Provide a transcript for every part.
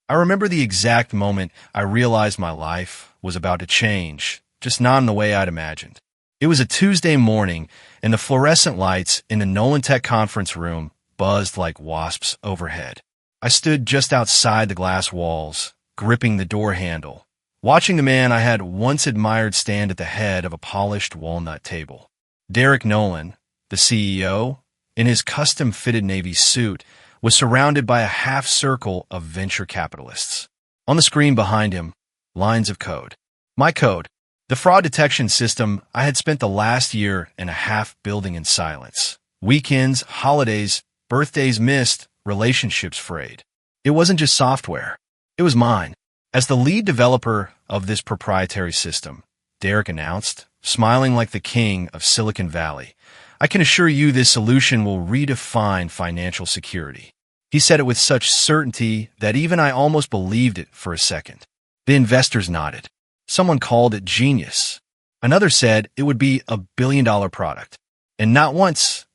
I remember the exact moment I realized my life was about to change, just not in the way I'd imagined. It was a Tuesday morning, and the fluorescent lights in the Nolan Tech conference room buzzed like wasps overhead. I stood just outside the glass walls, gripping the door handle, watching the man I had once admired stand at the head of a polished walnut table. Derek Nolan, the CEO, in his custom-fitted Navy suit, was surrounded by a half-circle of venture capitalists. On the screen behind him, lines of code. My code. The fraud detection system I had spent the last year and a half building in silence. Weekends, holidays, birthdays missed, relationships frayed. It wasn't just software. It was mine. As the lead developer of this proprietary system, Derek announced, smiling like the king of Silicon Valley, I can assure you this solution will redefine financial security. He said it with such certainty that even I almost believed it for a second. The investors nodded. Someone called it genius. Another said it would be a billion-dollar product. And not once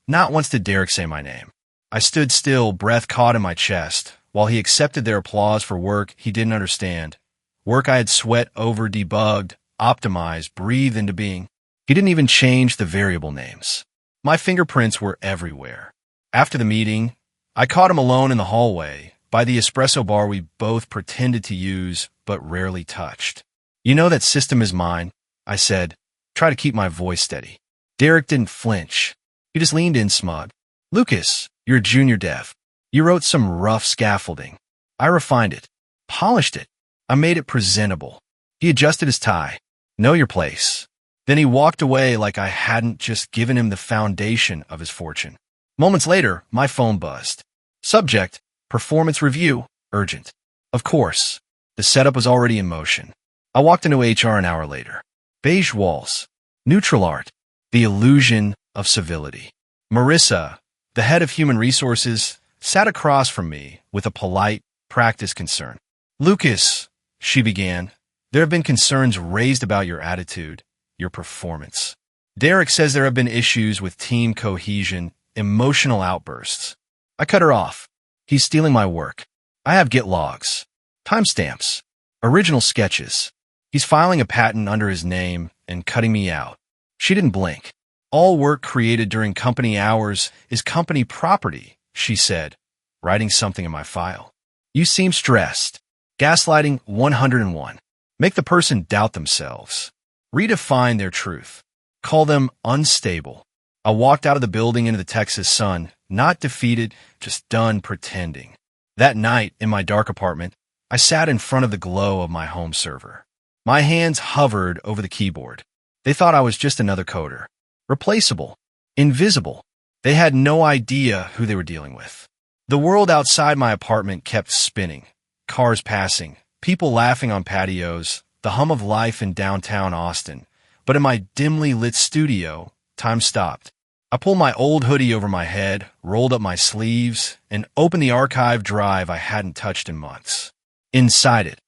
did Derek say my name. I stood still, breath caught in my chest, while he accepted their applause for work he didn't understand. Work I had sweat over, debugged, optimized, breathed into being. He didn't even change the variable names. My fingerprints were everywhere. After the meeting, I caught him alone in the hallway, by the espresso bar we both pretended to use but rarely touched. You know that system is mine, I said, try to keep my voice steady. Derek didn't flinch. He just leaned in smug. Lucas, you're a junior dev. You wrote some rough scaffolding. I refined it, polished it. I made it presentable. He adjusted his tie. Know your place. Then he walked away like I hadn't just given him the foundation of his fortune. Moments later, my phone buzzed. Subject, performance review, urgent. Of course, the setup was already in motion. I walked into HR an hour later. Beige walls, neutral art, the illusion of civility. Marissa, the head of human resources, sat across from me with a polite, practiced concern. Lucas, she began, there have been concerns raised about your attitude, your performance. Derek says there have been issues with team cohesion, emotional outbursts. I cut her off. He's stealing my work. I have Git logs, timestamps, original sketches. He's filing a patent under his name and cutting me out. She didn't blink. All work created during company hours is company property, she said, writing something in my file. You seem stressed. Gaslighting 101. Make the person doubt themselves. Redefine their truth. Call them unstable. I walked out of the building into the Texas sun, not defeated, just done pretending. That night, in my dark apartment, I sat in front of the glow of my home server. My hands hovered over the keyboard. They thought I was just another coder. Replaceable. Invisible. They had no idea who they were dealing with. The world outside my apartment kept spinning. Cars passing, people laughing on patios, the hum of life in downtown Austin. But in my dimly lit studio, time stopped. I pulled my old hoodie over my head, rolled up my sleeves, and opened the archive drive I hadn't touched in months. Inside it,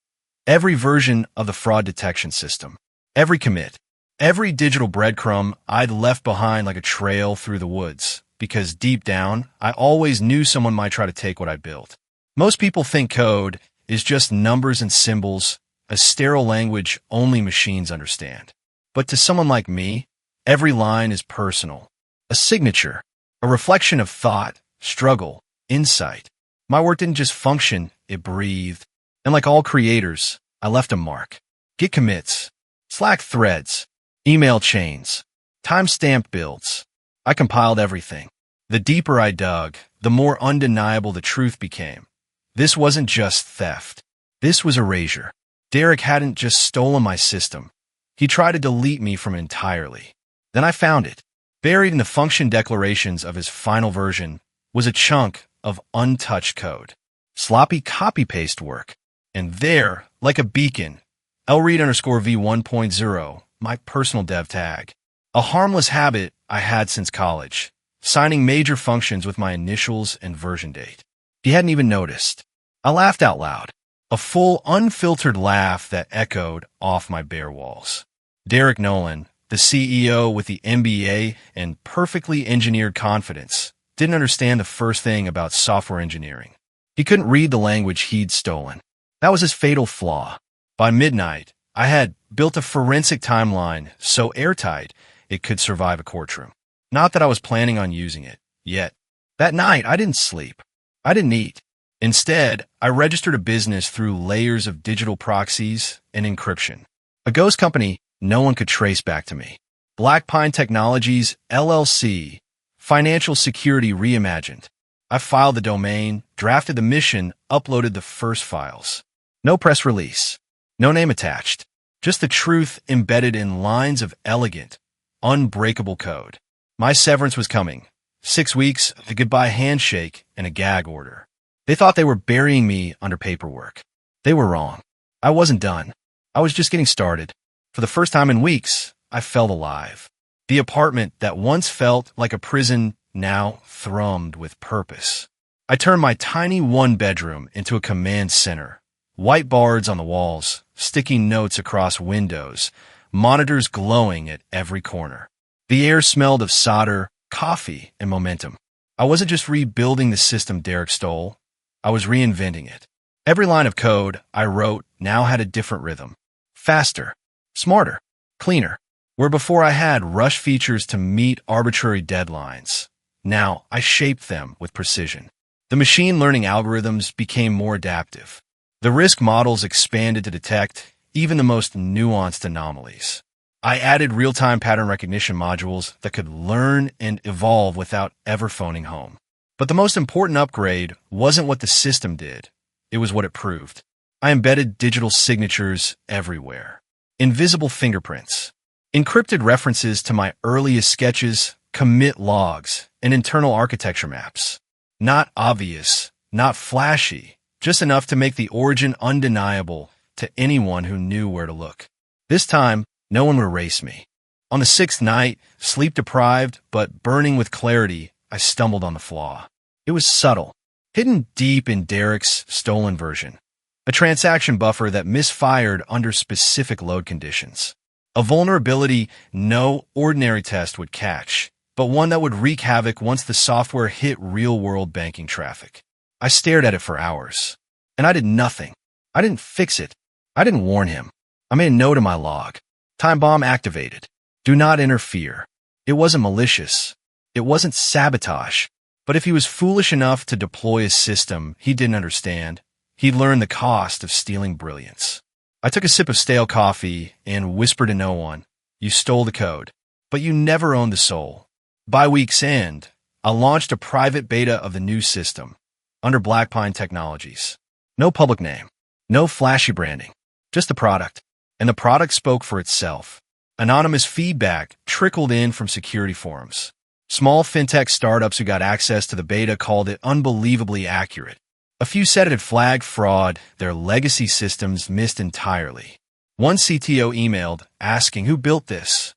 every version of the fraud detection system, every commit, every digital breadcrumb I'd left behind like a trail through the woods, because deep down, I always knew someone might try to take what I built. Most people think code is just numbers and symbols, a sterile language only machines understand. But to someone like me, every line is personal, a signature, a reflection of thought, struggle, insight. My work didn't just function, it breathed. And like all creators, I left a mark. Git commits, Slack threads, email chains, timestamp builds. I compiled everything. The deeper I dug, the more undeniable the truth became. This wasn't just theft. This was erasure. Derek hadn't just stolen my system. He tried to delete me from it entirely. Then I found it. Buried in the function declarations of his final version was a chunk of untouched code. Sloppy copy-paste work. And there, like a beacon, lread_v1.0, my personal dev tag. A harmless habit I had since college, signing major functions with my initials and version date. He hadn't even noticed. I laughed out loud, a full, unfiltered laugh that echoed off my bare walls. Derek Nolan, the CEO with the MBA and perfectly engineered confidence, didn't understand the first thing about software engineering. He couldn't read the language he'd stolen. That was his fatal flaw. By midnight, I had built a forensic timeline so airtight it could survive a courtroom. Not that I was planning on using it, yet. That night, I didn't sleep. I didn't eat. Instead, I registered a business through layers of digital proxies and encryption. A ghost company no one could trace back to me. Black Pine Technologies, LLC, Financial Security Reimagined. I filed the domain, drafted the mission, uploaded the first files. No press release. No name attached. Just the truth embedded in lines of elegant, unbreakable code. My severance was coming. 6 weeks, a goodbye handshake, and a gag order. They thought they were burying me under paperwork. They were wrong. I wasn't done. I was just getting started. For the first time in weeks, I felt alive. The apartment that once felt like a prison now thrummed with purpose. I turned my tiny one-bedroom into a command center. Whiteboards on the walls, sticky notes across windows, monitors glowing at every corner. The air smelled of solder, coffee, and momentum. I wasn't just rebuilding the system Derek stole. I was reinventing it. Every line of code I wrote now had a different rhythm. Faster, smarter, cleaner. Where before I had rush features to meet arbitrary deadlines, now I shaped them with precision. The machine learning algorithms became more adaptive. The risk models expanded to detect even the most nuanced anomalies. I added real-time pattern recognition modules that could learn and evolve without ever phoning home. But the most important upgrade wasn't what the system did. It was what it proved. I embedded digital signatures everywhere. Invisible fingerprints. Encrypted references to my earliest sketches, commit logs, and internal architecture maps. Not obvious, not flashy, just enough to make the origin undeniable to anyone who knew where to look. This time, no one would erase me. On the 6th night, sleep-deprived but burning with clarity, I stumbled on the flaw. It was subtle, hidden deep in Derek's stolen version. A transaction buffer that misfired under specific load conditions. A vulnerability no ordinary test would catch, but one that would wreak havoc once the software hit real-world banking traffic. I stared at it for hours, and I did nothing. I didn't fix it. I didn't warn him. I made a note in my log. Time bomb activated. Do not interfere. It wasn't malicious. It wasn't sabotage. But if he was foolish enough to deploy a system he didn't understand, he'd learn the cost of stealing brilliance. I took a sip of stale coffee and whispered to no one, "You stole the code, but you never owned the soul." By week's end, I launched a private beta of the new system under Black Pine Technologies. No public name, no flashy branding, just the product. And the product spoke for itself. Anonymous feedback trickled in from security forums. Small fintech startups who got access to the beta called it unbelievably accurate. A few said it had flagged fraud their legacy systems missed entirely. One CTO emailed, asking who built this.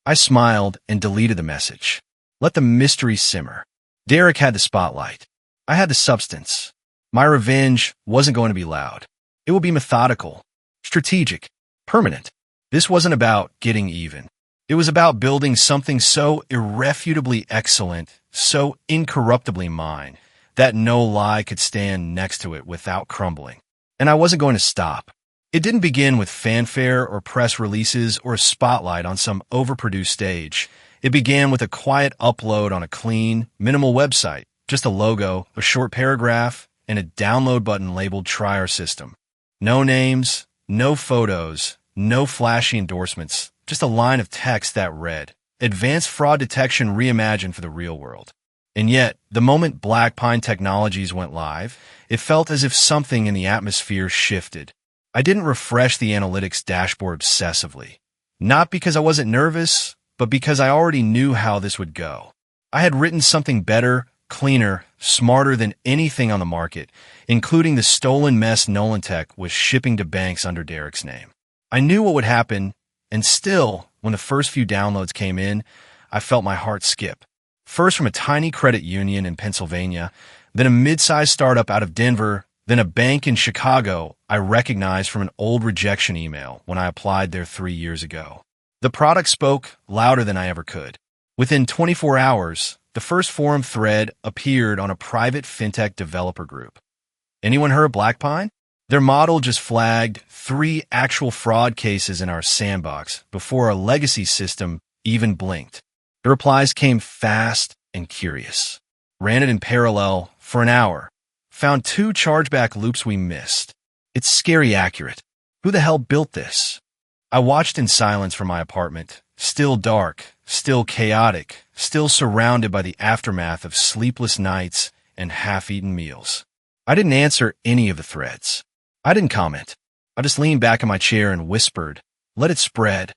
I smiled and deleted the message. Let the mystery simmer. Derek had the spotlight. I had the substance. My revenge wasn't going to be loud. It would be methodical, strategic, permanent. This wasn't about getting even. It was about building something so irrefutably excellent, so incorruptibly mine, that no lie could stand next to it without crumbling. And I wasn't going to stop. It didn't begin with fanfare or press releases or a spotlight on some overproduced stage. It began with a quiet upload on a clean, minimal website, just a logo, a short paragraph, and a download button labeled "Try our system." No names, no photos, no flashy endorsements, just a line of text that read, "Advanced Fraud Detection Reimagined for the Real World." And yet, the moment Black Pine Technologies went live, it felt as if something in the atmosphere shifted. I didn't refresh the analytics dashboard obsessively. Not because I wasn't nervous, but because I already knew how this would go. I had written something better, cleaner, smarter than anything on the market, including the stolen mess Nolan Tech was shipping to banks under Derek's name. I knew what would happen, and still, when the first few downloads came in, I felt my heart skip. First from a tiny credit union in Pennsylvania, then a mid-sized startup out of Denver, then a bank in Chicago I recognized from an old rejection email when I applied there 3 years ago. The product spoke louder than I ever could. Within 24 hours, the first forum thread appeared on a private fintech developer group. Anyone heard of Black Pine? Their model just flagged 3 actual fraud cases in our sandbox before our legacy system even blinked. The replies came fast and curious. Ran it in parallel for an hour. Found 2 chargeback loops we missed. It's scary accurate. Who the hell built this? I watched in silence from my apartment. Still dark, still chaotic, still surrounded by the aftermath of sleepless nights and half-eaten meals. I didn't answer any of the threads. I didn't comment. I just leaned back in my chair and whispered, "Let it spread."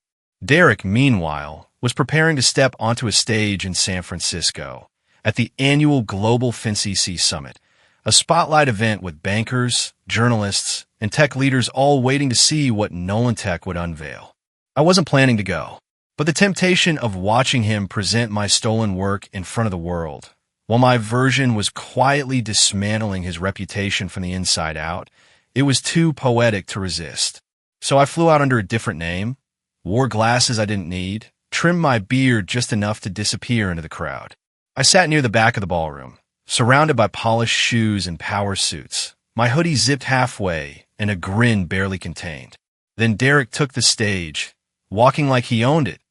Derek, meanwhile, was preparing to step onto a stage in San Francisco at the annual Global FinCC Summit, a spotlight event with bankers, journalists, and tech leaders all waiting to see what Nolan Tech would unveil. I wasn't planning to go, but the temptation of watching him present my stolen work in front of the world, while my version was quietly dismantling his reputation from the inside out, it was too poetic to resist. So I flew out under a different name, wore glasses I didn't need, trimmed my beard just enough to disappear into the crowd. I sat near the back of the ballroom, surrounded by polished shoes and power suits, my hoodie zipped halfway and a grin barely contained. Then Derek took the stage, walking like he owned it,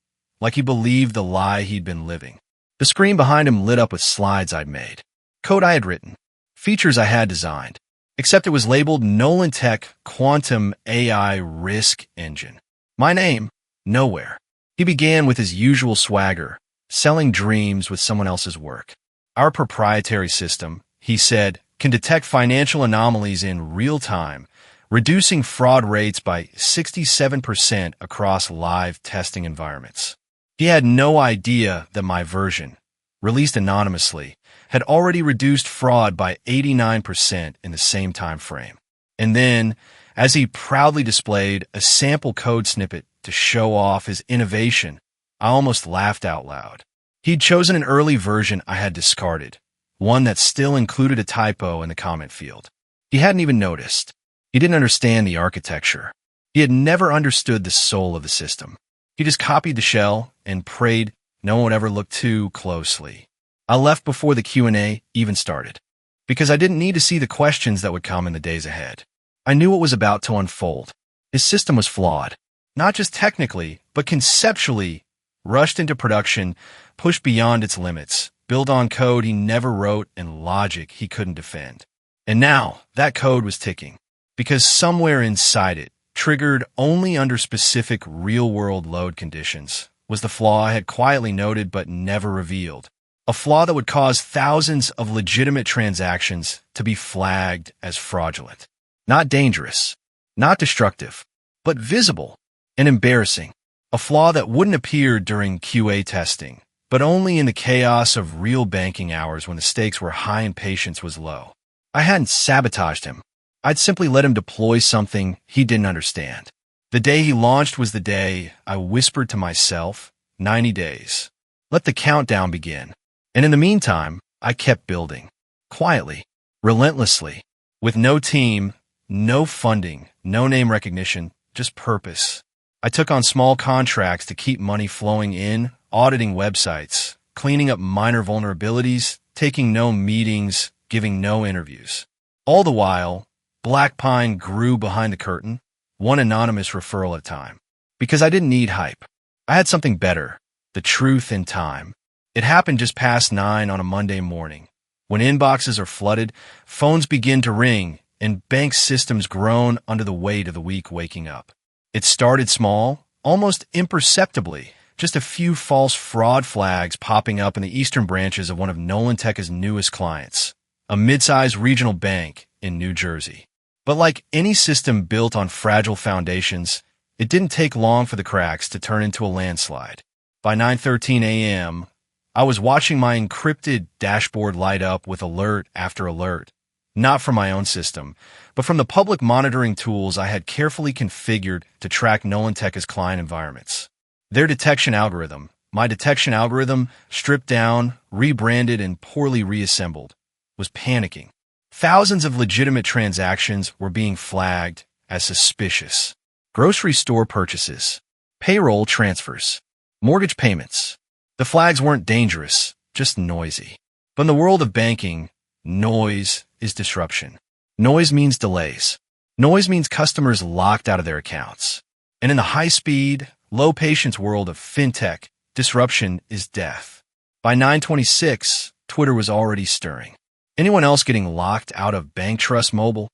like he believed the lie he'd been living. The screen behind him lit up with slides I'd made, code I had written, features I had designed, except it was labeled Nolan Tech Quantum AI Risk Engine. My name, nowhere. He began with his usual swagger, selling dreams with someone else's work. Our proprietary system, he said, can detect financial anomalies in real time, reducing fraud rates by 67% across live testing environments. He had no idea that my version, released anonymously, had already reduced fraud by 89% in the same time frame. And then, as he proudly displayed a sample code snippet to show off his innovation, I almost laughed out loud. He'd chosen an early version I had discarded, one that still included a typo in the comment field. He hadn't even noticed. He didn't understand the architecture. He had never understood the soul of the system. He just copied the shell and prayed no one would ever look too closely. I left before the Q&A even started, because I didn't need to see the questions that would come in the days ahead. I knew what was about to unfold. His system was flawed, not just technically, but conceptually, rushed into production, pushed beyond its limits, built on code he never wrote and logic he couldn't defend. And now, that code was ticking, because somewhere inside it, triggered only under specific real-world load conditions, was the flaw I had quietly noted but never revealed. A flaw that would cause thousands of legitimate transactions to be flagged as fraudulent. Not dangerous, not destructive, but visible and embarrassing. A flaw that wouldn't appear during QA testing, but only in the chaos of real banking hours when the stakes were high and patience was low. I hadn't sabotaged him. I'd simply let him deploy something he didn't understand. The day he launched was the day I whispered to myself, 90 days. Let the countdown begin. And in the meantime, I kept building. Quietly, relentlessly, with no team, no funding, no name recognition, just purpose. I took on small contracts to keep money flowing in, auditing websites, cleaning up minor vulnerabilities, taking no meetings, giving no interviews. All the while, Black Pine grew behind the curtain, one anonymous referral at a time. Because I didn't need hype. I had something better, the truth in time. It happened just past 9 on a Monday morning. When inboxes are flooded, phones begin to ring, and bank systems groan under the weight of the week waking up. It started small, almost imperceptibly, just a few false fraud flags popping up in the eastern branches of one of Nolan Tech's newest clients, a mid-sized regional bank in New Jersey. But like any system built on fragile foundations, it didn't take long for the cracks to turn into a landslide. By 9:13 a.m., I was watching my encrypted dashboard light up with alert after alert, not from my own system, but from the public monitoring tools I had carefully configured to track Nolan Tech's client environments. Their detection algorithm, my detection algorithm, stripped down, rebranded, and poorly reassembled, was panicking. Thousands of legitimate transactions were being flagged as suspicious. Grocery store purchases, payroll transfers, mortgage payments. The flags weren't dangerous, just noisy. But in the world of banking, noise is disruption. Noise means delays. Noise means customers locked out of their accounts. And in the high-speed, low-patience world of fintech, disruption is death. By 9:26, Twitter was already stirring. Anyone else getting locked out of Bank Trust Mobile?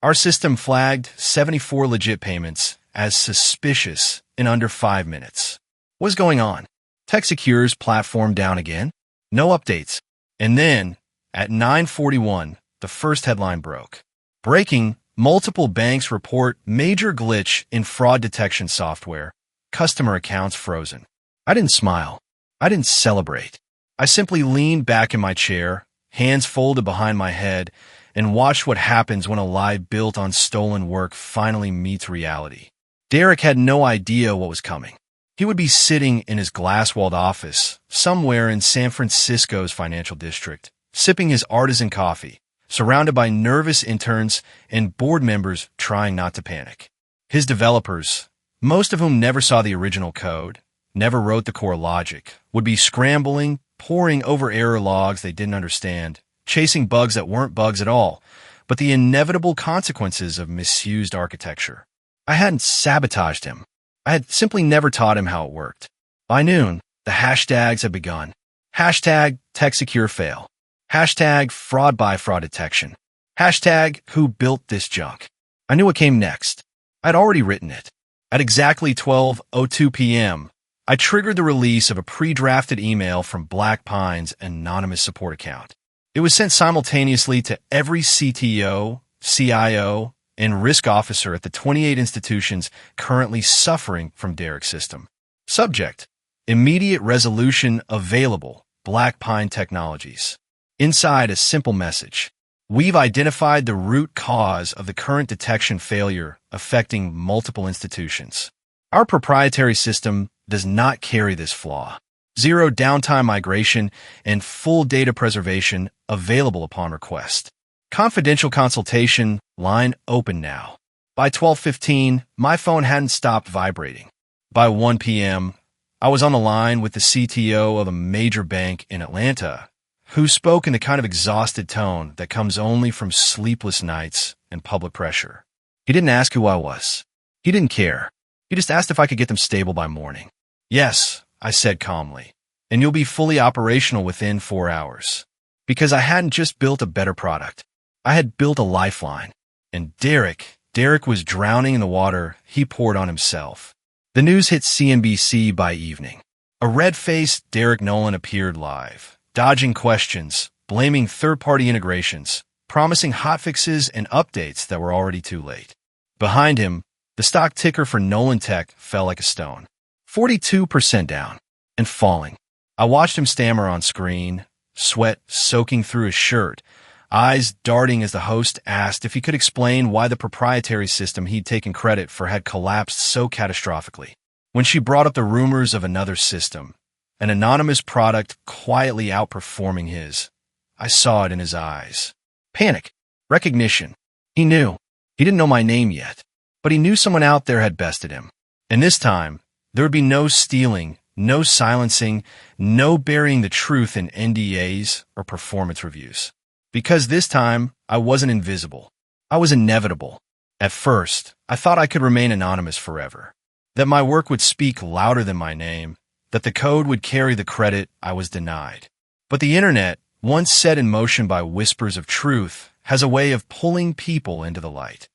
Our system flagged 74 legit payments as suspicious in under 5 minutes. What's going on? TechSecure's platform down again? No updates. And then, at 9:41, the first headline broke. Breaking, multiple banks report major glitch in fraud detection software. Customer accounts frozen. I didn't smile. I didn't celebrate. I simply leaned back in my chair, hands folded behind my head, and watched what happens when a lie built on stolen work finally meets reality. Derek had no idea what was coming. He would be sitting in his glass-walled office somewhere in San Francisco's financial district, sipping his artisan coffee, surrounded by nervous interns and board members trying not to panic. His developers, most of whom never saw the original code, never wrote the core logic, would be scrambling, poring over error logs they didn't understand, chasing bugs that weren't bugs at all, but the inevitable consequences of misused architecture. I hadn't sabotaged him. I had simply never taught him how it worked. By noon, the hashtags had begun. Hashtag TechSecureFail. Hashtag fraud by fraud detection. Hashtag who built this junk. I knew what came next. I'd already written it. At exactly 12:02 p.m., I triggered the release of a pre-drafted email from Black Pine's anonymous support account. It was sent simultaneously to every CTO, CIO, and risk officer at the 28 institutions currently suffering from Derek's system. Subject: immediate resolution available, Black Pine Technologies. Inside, a simple message. We've identified the root cause of the current detection failure affecting multiple institutions. Our proprietary system does not carry this flaw. Zero downtime migration and full data preservation available upon request. Confidential consultation, line open now. By 12:15, my phone hadn't stopped vibrating. By 1 p.m., I was on the line with the CTO of a major bank in Atlanta, who spoke in the kind of exhausted tone that comes only from sleepless nights and public pressure. He didn't ask who I was. He didn't care. He just asked if I could get them stable by morning. Yes, I said calmly, and you'll be fully operational within 4 hours. Because I hadn't just built a better product. I had built a lifeline. And Derek was drowning in the water he poured on himself. The news hit CNBC by evening. A red-faced Derek Nolan appeared live, dodging questions, blaming third-party integrations, promising hotfixes and updates that were already too late. Behind him, the stock ticker for Nolan Tech fell like a stone. 42% down, and falling. I watched him stammer on screen, sweat soaking through his shirt, eyes darting as the host asked if he could explain why the proprietary system he'd taken credit for had collapsed so catastrophically. When she brought up the rumors of another system, an anonymous product quietly outperforming his, I saw it in his eyes. Panic. Recognition. He knew. He didn't know my name yet, but he knew someone out there had bested him. And this time, there would be no stealing, no silencing, no burying the truth in NDAs or performance reviews. Because this time, I wasn't invisible. I was inevitable. At first, I thought I could remain anonymous forever, that my work would speak louder than my name, that the code would carry the credit I was denied. But the internet, once set in motion by whispers of truth, has a way of pulling people into the light,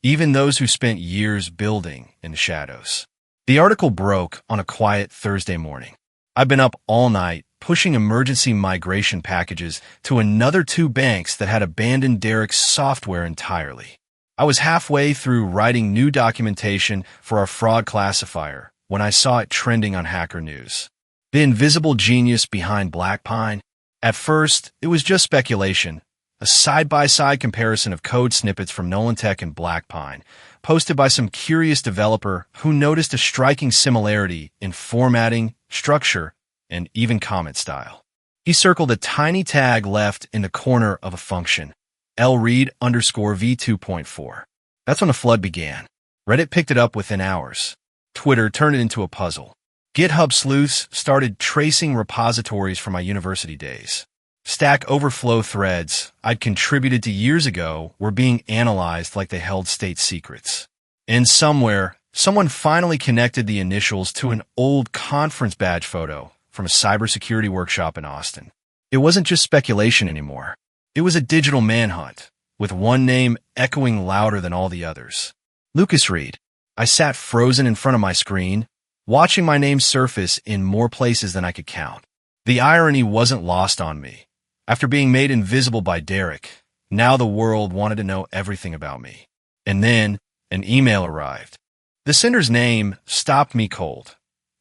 even those who spent years building in the shadows. The article broke on a quiet Thursday morning. I've been up all night pushing emergency migration packages to another 2 banks that had abandoned Derek's software entirely. I was halfway through writing new documentation for our fraud classifier when I saw it trending on Hacker News. The invisible genius behind Black Pine? At first, it was just speculation, a side-by-side comparison of code snippets from Nolan Tech and Black Pine, posted by some curious developer who noticed a striking similarity in formatting, structure, and even comment style. He circled a tiny tag left in the corner of a function, lread_v2.4. That's when the flood began. Reddit picked it up within hours. Twitter turned it into a puzzle. GitHub sleuths started tracing repositories from my university days. Stack Overflow threads I'd contributed to years ago were being analyzed like they held state secrets. And somewhere, someone finally connected the initials to an old conference badge photo from a cybersecurity workshop in Austin. It wasn't just speculation anymore. It was a digital manhunt, with one name echoing louder than all the others. Lucas Reed. I sat frozen in front of my screen, watching my name surface in more places than I could count. The irony wasn't lost on me. After being made invisible by Derek, now the world wanted to know everything about me. And then, an email arrived. The sender's name stopped me cold.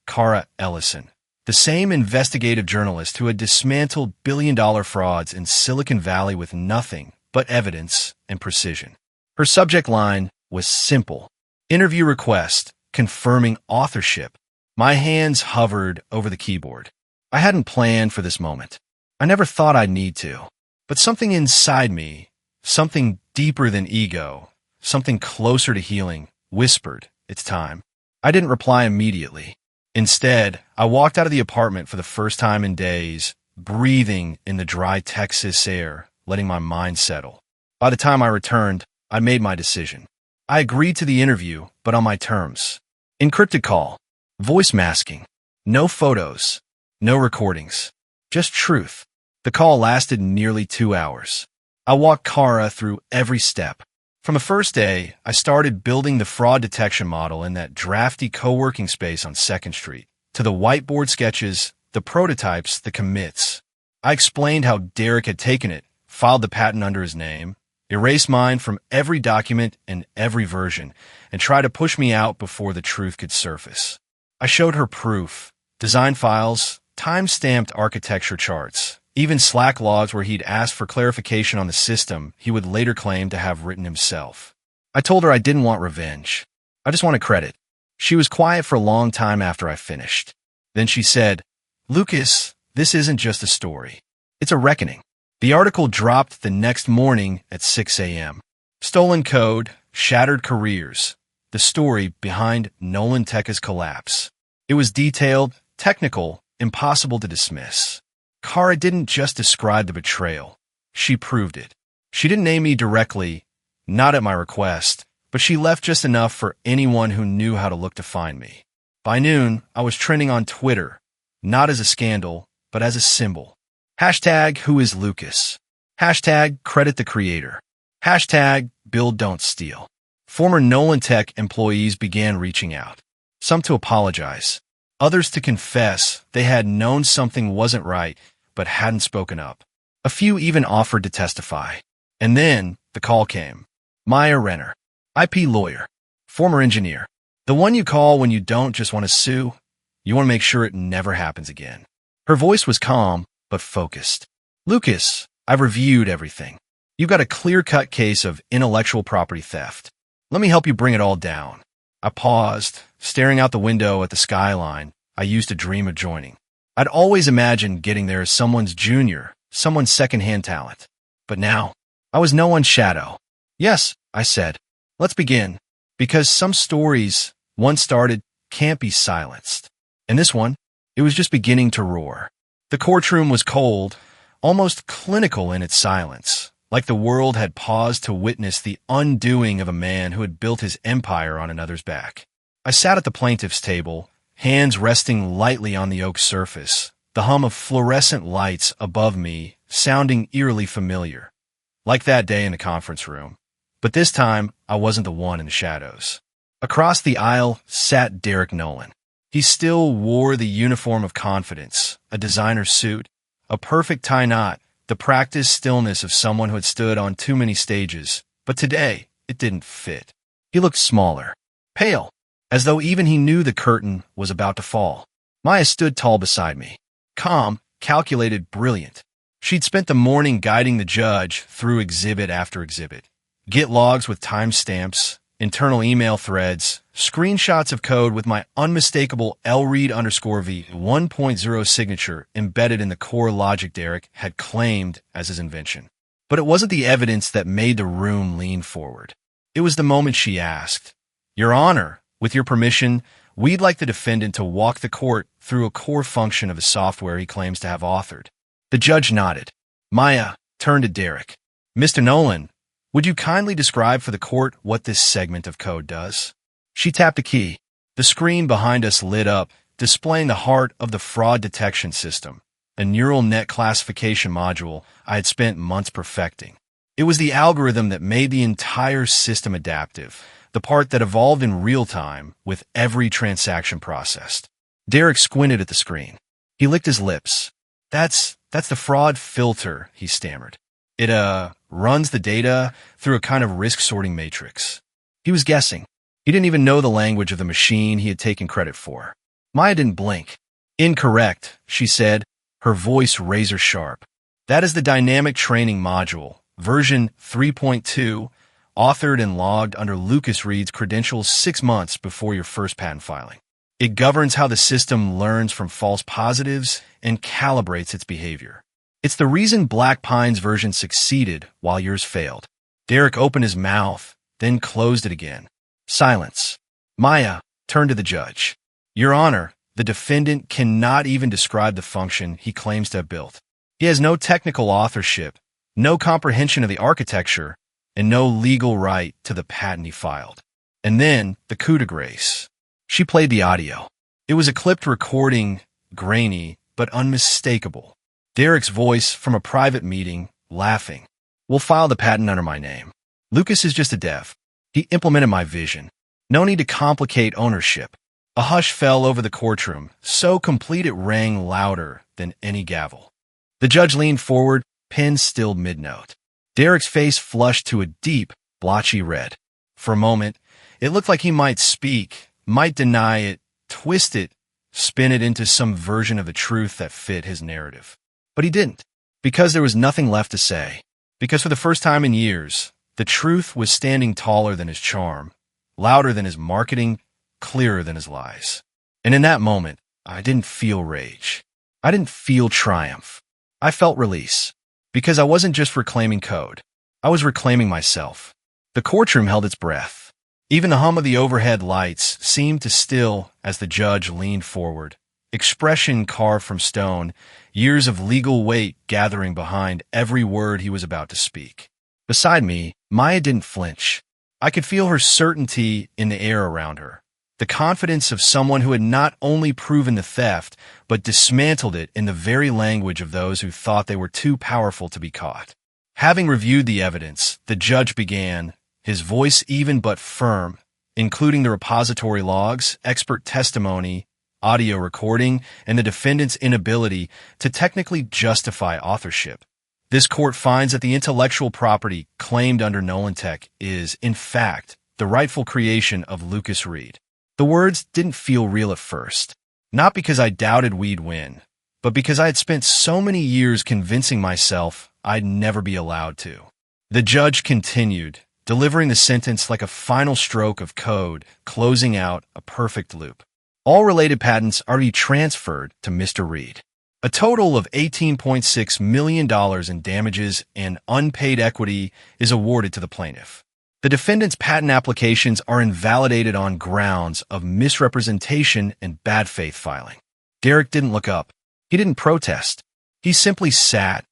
Cara Ellison, the same investigative journalist who had dismantled billion-dollar frauds in Silicon Valley with nothing but evidence and precision. Her subject line was simple. Interview request, confirming authorship. My hands hovered over the keyboard. I hadn't planned for this moment. I never thought I'd need to. But something inside me, something deeper than ego, something closer to healing, whispered, it's time. I didn't reply immediately. Instead, I walked out of the apartment for the first time in days, breathing in the dry Texas air, letting my mind settle. By the time I returned, I made my decision. I agreed to the interview, but on my terms. Encrypted call, voice masking, no photos, no recordings, just truth. The call lasted nearly 2 hours. I walked Cara through every step. From the first day, I started building the fraud detection model in that drafty co-working space on 2nd Street, to the whiteboard sketches, the prototypes, the commits. I explained how Derek had taken it, filed the patent under his name, erased mine from every document and every version, and tried to push me out before the truth could surface. I showed her proof, design files, time-stamped architecture charts, even Slack logs where he'd asked for clarification on the system he would later claim to have written himself. I told her I didn't want revenge. I just wanted credit. She was quiet for a long time after I finished. Then she said, "Lucas, this isn't just a story. It's a reckoning." The article dropped the next morning at 6 a.m. Stolen code, shattered careers, the story behind Nolan Tech's collapse. It was detailed, technical, impossible to dismiss. Cara didn't just describe the betrayal. She proved it. She didn't name me directly, not at my request, but she left just enough for anyone who knew how to look to find me. By noon, I was trending on Twitter, not as a scandal, but as a symbol. Hashtag who is Lucas? Hashtag credit the creator. Hashtag build don't steal. Former Nolan Tech employees began reaching out. Some to apologize. Others to confess they had known something wasn't right, but hadn't spoken up. A few even offered to testify. And then the call came. Maya Renner, IP lawyer, former engineer. The one you call when you don't just want to sue, you want to make sure it never happens again. Her voice was calm, but focused. Lucas, I've reviewed everything. You've got a clear-cut case of intellectual property theft. Let me help you bring it all down. I paused, staring out the window at the skyline I used to dream of joining. I'd always imagined getting there as someone's junior, someone's second-hand talent. But now, I was no one's shadow. Yes, I said. Let's begin. Because some stories, once started, can't be silenced. And this one, it was just beginning to roar. The courtroom was cold, almost clinical in its silence, like the world had paused to witness the undoing of a man who had built his empire on another's back. I sat at the plaintiff's table, hands resting lightly on the oak surface, the hum of fluorescent lights above me sounding eerily familiar, like that day in the conference room. But this time, I wasn't the one in the shadows. Across the aisle sat Derek Nolan. He still wore the uniform of confidence, a designer suit, a perfect tie knot, the practiced stillness of someone who had stood on too many stages. But today, it didn't fit. He looked smaller, pale, as though even he knew the curtain was about to fall. Maya stood tall beside me, calm, calculated, brilliant. She'd spent the morning guiding the judge through exhibit after exhibit. Get logs with timestamps, internal email threads, screenshots of code with my unmistakable LRead_V 1.0 signature embedded in the core logic Derek had claimed as his invention. But it wasn't the evidence that made the room lean forward. It was the moment she asked, "Your Honor, with your permission, we'd like the defendant to walk the court through a core function of the software he claims to have authored." The judge nodded. Maya turned to Derek. Mr. Nolan, would you kindly describe for the court what this segment of code does? She tapped a key. The screen behind us lit up, displaying the heart of the fraud detection system, a neural net classification module I had spent months perfecting. It was the algorithm that made the entire system adaptive, the part that evolved in real time with every transaction processed. Derek squinted at the screen. He licked his lips. That's the fraud filter, he stammered. It, runs the data through a kind of risk-sorting matrix. He was guessing. He didn't even know the language of the machine he had taken credit for. Maya didn't blink. Incorrect, she said, her voice razor-sharp. That is the dynamic training module, version 3.2, authored and logged under Lucas Reed's credentials 6 months before your first patent filing. It governs how the system learns from false positives and calibrates its behavior. It's the reason Black Pine's version succeeded while yours failed. Derek opened his mouth, then closed it again. Silence. Maya turned to the judge. Your Honor, the defendant cannot even describe the function he claims to have built. He has no technical authorship, no comprehension of the architecture, and no legal right to the patent he filed. And then the coup de grace. She played the audio. It was a clipped recording, grainy, but unmistakable. Derek's voice from a private meeting, laughing. We'll file the patent under my name. Lucas is just a dev. He implemented my vision. No need to complicate ownership. A hush fell over the courtroom, so complete it rang louder than any gavel. The judge leaned forward, pen still mid-note. Derek's face flushed to a deep, blotchy red. For a moment, it looked like he might speak, might deny it, twist it, spin it into some version of the truth that fit his narrative. But he didn't, because there was nothing left to say. Because for the first time in years, the truth was standing taller than his charm, louder than his marketing, clearer than his lies. And in that moment, I didn't feel rage. I didn't feel triumph. I felt release. Because I wasn't just reclaiming code. I was reclaiming myself. The courtroom held its breath. Even the hum of the overhead lights seemed to still as the judge leaned forward. Expression carved from stone, years of legal weight gathering behind every word he was about to speak. Beside me, Maya didn't flinch. I could feel her certainty in the air around her, the confidence of someone who had not only proven the theft, but dismantled it in the very language of those who thought they were too powerful to be caught. Having reviewed the evidence, the judge began, his voice even but firm, including the repository logs, expert testimony, audio recording, and the defendant's inability to technically justify authorship. This court finds that the intellectual property claimed under Nolan Tech is, in fact, the rightful creation of Lucas Reed. The words didn't feel real at first, not because I doubted we'd win, but because I had spent so many years convincing myself I'd never be allowed to. The judge continued, delivering the sentence like a final stroke of code, closing out a perfect loop. All related patents are to be transferred to Mr. Reed. A total of $18.6 million in damages and unpaid equity is awarded to the plaintiff. The defendant's patent applications are invalidated on grounds of misrepresentation and bad faith filing. Derek didn't look up. He didn't protest. He simply sat,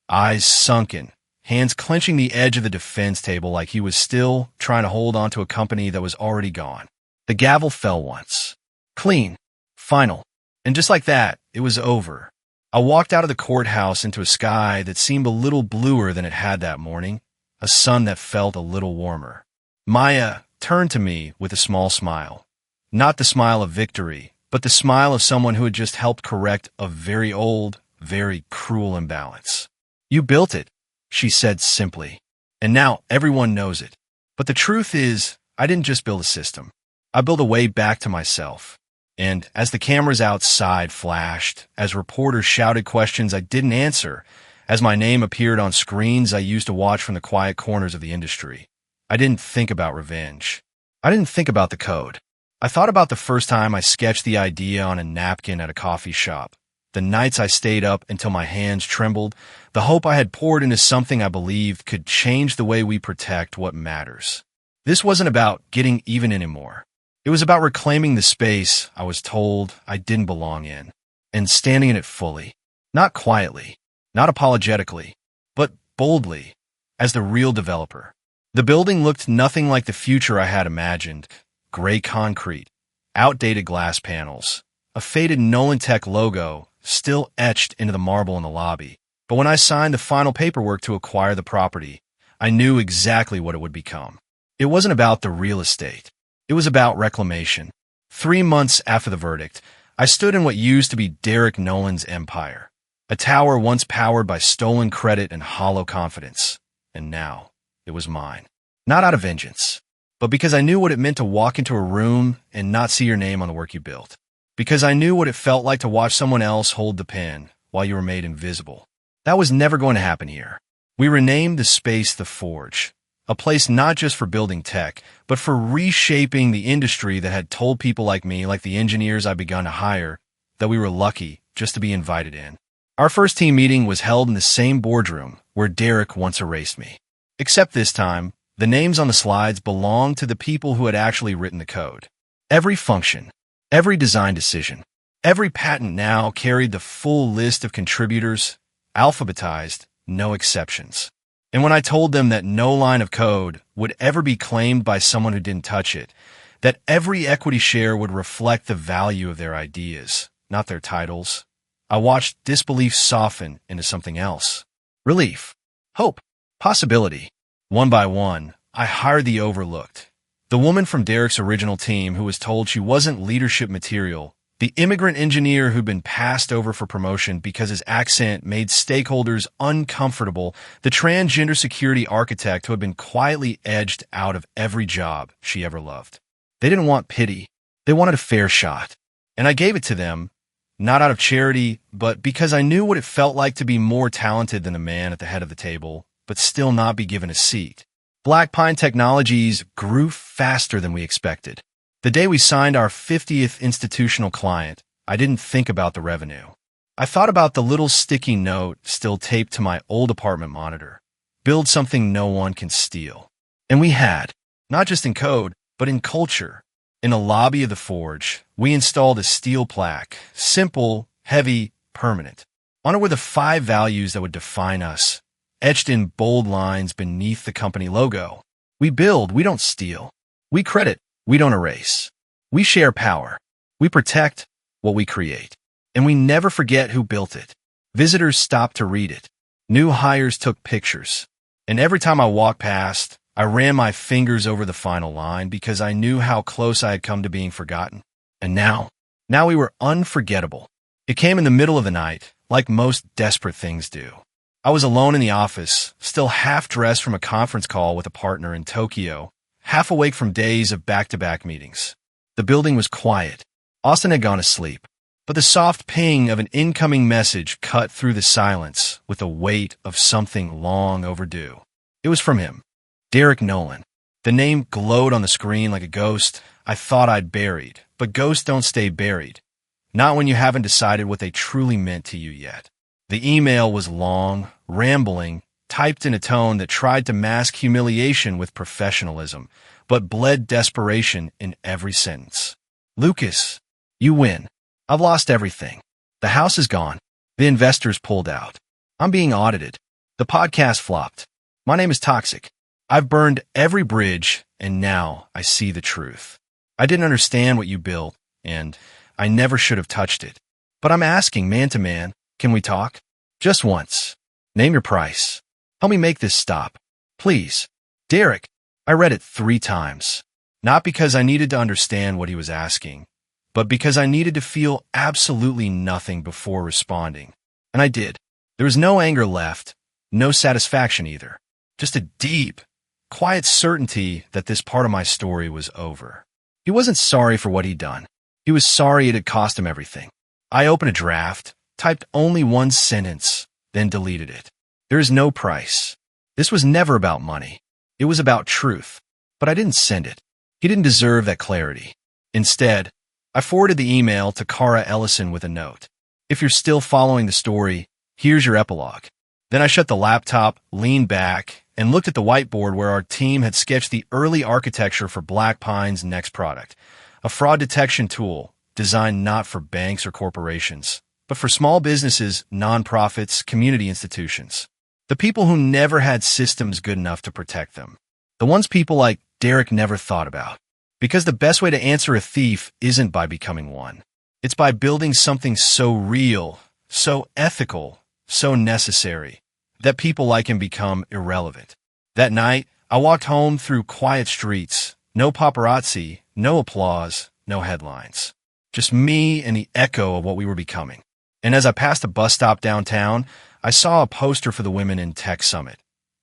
eyes sunken, hands clenching the edge of the defense table like he was still trying to hold on to a company that was already gone. The gavel fell once. Clean. Final. And just like that, it was over. I walked out of the courthouse into a sky that seemed a little bluer than it had that morning, a sun that felt a little warmer. Maya turned to me with a small smile. Not the smile of victory, but the smile of someone who had just helped correct a very old, very cruel imbalance. You built it, she said simply, and now everyone knows it. But the truth is, I didn't just build a system. I built a way back to myself. And as the cameras outside flashed, as reporters shouted questions I didn't answer, as my name appeared on screens I used to watch from the quiet corners of the industry, I didn't think about revenge. I didn't think about the code. I thought about the first time I sketched the idea on a napkin at a coffee shop, the nights I stayed up until my hands trembled, the hope I had poured into something I believed could change the way we protect what matters. This wasn't about getting even anymore. It was about reclaiming the space I was told I didn't belong in, and standing in it fully, not quietly, not apologetically, boldly, as the real developer. The building looked nothing like the future I had imagined. Gray concrete, outdated glass panels, a faded Nolan Tech logo still etched into the marble in the lobby. But when I signed the final paperwork to acquire the property, I knew exactly what it would become. It wasn't about the real estate. It was about reclamation. 3 months after the verdict, I stood in what used to be Derek Nolan's empire, a tower once powered by stolen credit and hollow confidence. And now, it was mine. Not out of vengeance, but because I knew what it meant to walk into a room and not see your name on the work you built. Because I knew what it felt like to watch someone else hold the pen while you were made invisible. That was never going to happen here. We renamed the space The Forge, a place not just for building tech, but for reshaping the industry that had told people like me, like the engineers I'd begun to hire, that we were lucky just to be invited in. Our first team meeting was held in the same boardroom where Derek once erased me. Except this time, the names on the slides belonged to the people who had actually written the code. Every function, every design decision, every patent now carried the full list of contributors, alphabetized, no exceptions. And when I told them that no line of code would ever be claimed by someone who didn't touch it, that every equity share would reflect the value of their ideas, not their titles, I watched disbelief soften into something else. Relief, hope, possibility. One by one, I hired the overlooked. The woman from Derek's original team who was told she wasn't leadership material, the immigrant engineer who'd been passed over for promotion because his accent made stakeholders uncomfortable, the transgender security architect who had been quietly edged out of every job she ever loved. They didn't want pity. They wanted a fair shot. And I gave it to them, not out of charity, but because I knew what it felt like to be more talented than the man at the head of the table, but still not be given a seat. Black Pine Technologies grew faster than we expected. The day we signed our 50th institutional client, I didn't think about the revenue. I thought about the little sticky note still taped to my old apartment monitor. Build something no one can steal. And we had, not just in code, but in culture. In the lobby of the Forge, we installed a steel plaque, simple, heavy, permanent. On it were the 5 values that would define us, etched in bold lines beneath the company logo. We build, we don't steal. We credit, we don't erase. We share power. We protect what we create. And we never forget who built it. Visitors stopped to read it. New hires took pictures. And every time I walked past, I ran my fingers over the final line because I knew how close I had come to being forgotten. And now we were unforgettable. It came in the middle of the night, like most desperate things do. I was alone in the office, still half-dressed from a conference call with a partner in Tokyo, half awake from days of back-to-back meetings. The building was quiet. Austin had gone to sleep, but the soft ping of an incoming message cut through the silence with the weight of something long overdue. It was from him, Derek Nolan. The name glowed on the screen like a ghost I thought I'd buried, but ghosts don't stay buried. Not when you haven't decided what they truly meant to you yet. The email was long, rambling, typed in a tone that tried to mask humiliation with professionalism, but bled desperation in every sentence. Lucas, you win. I've lost everything. The house is gone. The investors pulled out. I'm being audited. The podcast flopped. My name is toxic. I've burned every bridge, and now I see the truth. I didn't understand what you built, and I never should have touched it. But I'm asking man to man, can we talk? Just once. Name your price. Help me make this stop. Please. Derek. I read it 3 times. Not because I needed to understand what he was asking, but because I needed to feel absolutely nothing before responding. And I did. There was no anger left, no satisfaction either. Just a deep, quiet certainty that this part of my story was over. He wasn't sorry for what he'd done. He was sorry it had cost him everything. I opened a draft, typed only 1 sentence, then deleted it. There is no price. This was never about money. It was about truth. But I didn't send it. He didn't deserve that clarity. Instead, I forwarded the email to Cara Ellison with a note. If you're still following the story, here's your epilogue. Then I shut the laptop, leaned back, and looked at the whiteboard where our team had sketched the early architecture for Black Pine's next product, a fraud detection tool designed not for banks or corporations, but for small businesses, nonprofits, community institutions. The people who never had systems good enough to protect them. The ones people like Derek never thought about. Because the best way to answer a thief isn't by becoming one. It's by building something so real, so ethical, so necessary, that people like him become irrelevant. That night, I walked home through quiet streets. No paparazzi, no applause, no headlines. Just me and the echo of what we were becoming. And as I passed a bus stop downtown, I saw a poster for the Women in Tech Summit.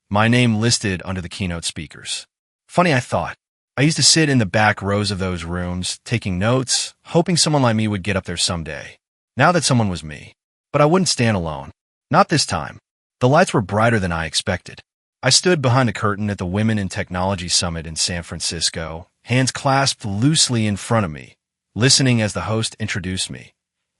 My name listed under the keynote speakers. Funny, I thought. I used to sit in the back rows of those rooms, taking notes, hoping someone like me would get up there someday. Now that someone was me. But I wouldn't stand alone. Not this time. The lights were brighter than I expected. I stood behind the curtain at the Women in Technology Summit in San Francisco, hands clasped loosely in front of me, listening as the host introduced me.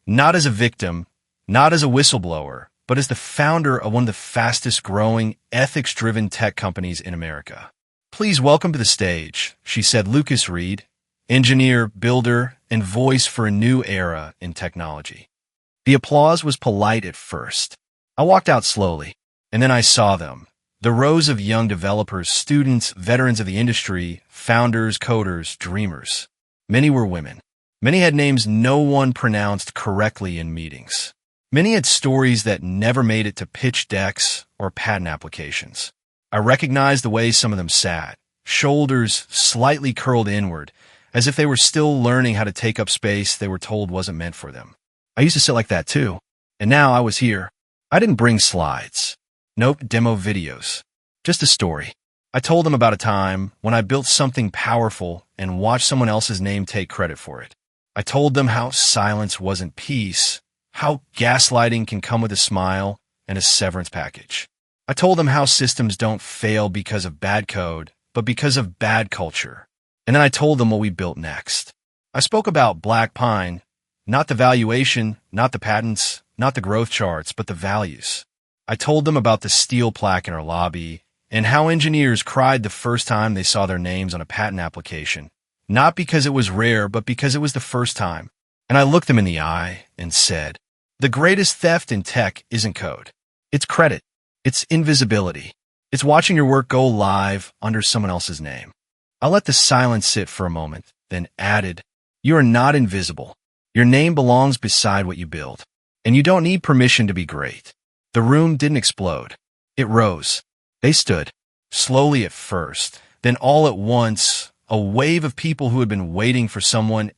Not as a victim, not as a whistleblower, but as the founder of one of the fastest-growing, ethics-driven tech companies in America. Please welcome to the stage, she said, Lucas Reed, engineer, builder, and voice for a new era in technology. The applause was polite at first. I walked out slowly, and then I saw them. The rows of young developers, students, veterans of the industry, founders, coders, dreamers. Many were women. Many had names no one pronounced correctly in meetings. Many had stories that never made it to pitch decks or patent applications. I recognized the way some of them sat, shoulders slightly curled inward, as if they were still learning how to take up space they were told wasn't meant for them. I used to sit like that too, and now I was here. I didn't bring slides. Nope, demo videos. Just a story. I told them about a time when I built something powerful and watched someone else's name take credit for it. I told them how silence wasn't peace, how gaslighting can come with a smile and a severance package. I told them how systems don't fail because of bad code, but because of bad culture. And then I told them what we built next. I spoke about Black Pine, not the valuation, not the patents, not the growth charts, but the values. I told them about the steel plaque in our lobby and how engineers cried the first time they saw their names on a patent application, not because it was rare, but because it was the first time. And I looked them in the eye and said, the greatest theft in tech isn't code. It's credit. It's invisibility. It's watching your work go live under someone else's name. I let the silence sit for a moment, then added, you are not invisible. Your name belongs beside what you build. And you don't need permission to be great. The room didn't explode. It rose. They stood, slowly at first, then all at once, a wave of people who had been waiting for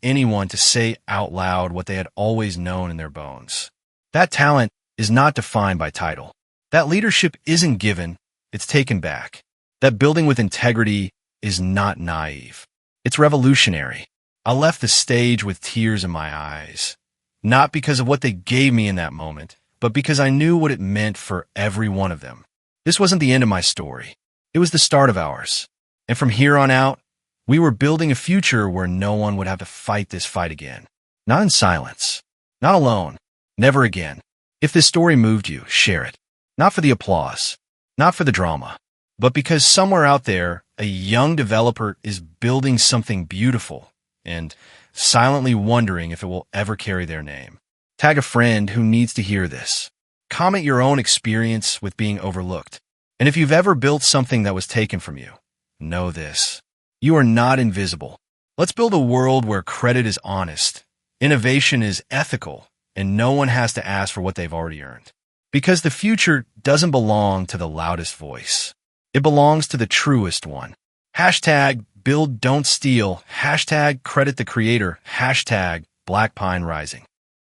anyone to say out loud what they had always known in their bones. That talent is not defined by title. That leadership isn't given, it's taken back. That building with integrity is not naive. It's revolutionary. I left the stage with tears in my eyes, not because of what they gave me in that moment, but because I knew what it meant for every one of them. This wasn't the end of my story. It was the start of ours. And from here on out, we were building a future where no one would have to fight this fight again. Not in silence. Not alone. Never again. If this story moved you, share it. Not for the applause, not for the drama, but because somewhere out there, a young developer is building something beautiful and silently wondering if it will ever carry their name. Tag a friend who needs to hear this. Comment your own experience with being overlooked. And if you've ever built something that was taken from you, know this. You are not invisible. Let's build a world where credit is honest, innovation is ethical, and no one has to ask for what they've already earned. Because the future doesn't belong to the loudest voice. It belongs to the truest one. Hashtag build don't steal. Hashtag credit the creator. Hashtag Black Pine Rising.